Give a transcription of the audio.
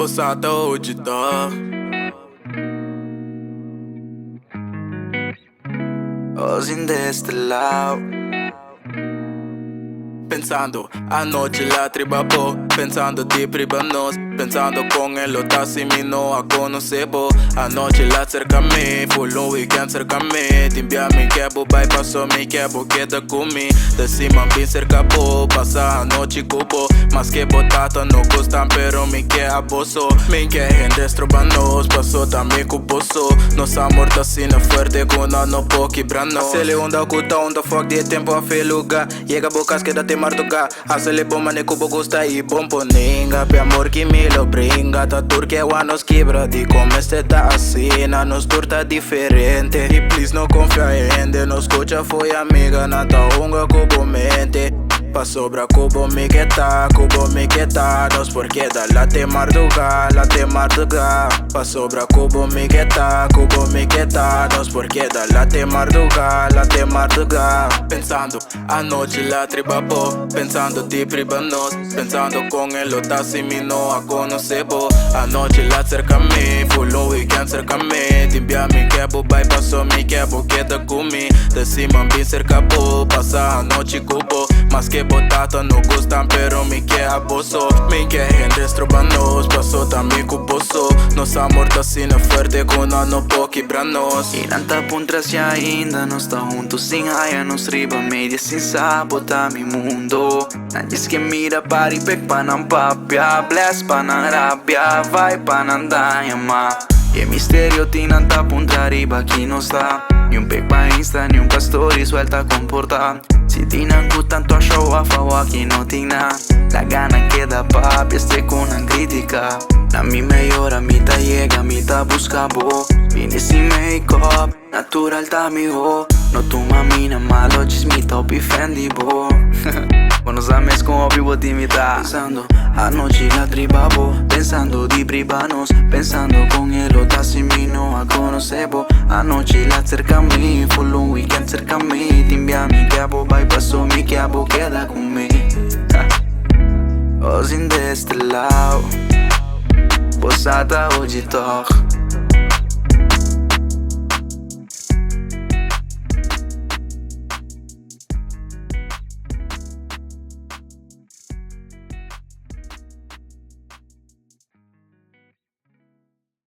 Posata oggi da Ozin de este lado. Pensando a noche la tribabo, pensando di pribanos, pensando con el otasimi no a conocebo. Anoche la cerca a mí, full un weekend cerca a mí. Timbia mi kebo, bypasso mi kebo, queda con mi. Decima bien cerca bo, pasa anoche cubo. Más que botata no gustan, pero mi que aboso. Mi que en destrobanos, pasó también cuboso. Nos amor da sina fuerte, kuna no pochi brano. Hacele onda kuta, onda fuck de tempo a feluga. Llega bocas que date martuga. Hacele bomba ne cubo gusta y bombo ninga. Pe amor que me lo bringa. Ta turque nos quebra di como este tá assim. Nos turta diferente. E please no confia en de. Nos escucha foi amiga. Nata unga cubo mente. Pa sobra cubo mi que tá, nos porque da late marduga, Pa sobra cubo mi que tá, nos porque da late marduga. Pensando anoche la tribabo, pensando di pribanos, pensando con el otasimi no a conocebo. Anoche la cerca a mí, full un weekend cerca a mí. Timbia mi kebo, bypasso mi kebo, queda con mi. Decima bien cerca bo, pasa anoche cubo. Más que botata no gustan, pero mi que aboso. Mi que en destrobanos, pasó también cuboso. Nos amor da sina fuerte, kuna no pochi branos. Inanta puntras e ainda não está juntos. Sem raia, nos riba media, sem sabotar mi mundo. Nadie que mira para e pek pa nan papia. Bless pa nan rabia, vai pa nan daima. E misterio ti nanta punta riba chi non sta. Ni un pek pa insta, ni un pastori suelta comporta. Si tinan cu tanto a show a fawa chi no tina. La gana queda papi, este con una crítica. Na mi mejora, mitad llega, mitad busca bo. Vine sin make-up, natural ta mi ho. No tu mamina malo, cismita o fendi bo. Buenos ames como vivo de mitad. Pensando, anoche la tribabo. Pensando di bribanos. Pensando con el otasimi no a conocebo. Anoche la cerca a mí, full un weekend cerca a mí. Timbia mi cabo, bypasso mi cabo, queda con mí. Ozin de este lado. Posata oggi toch.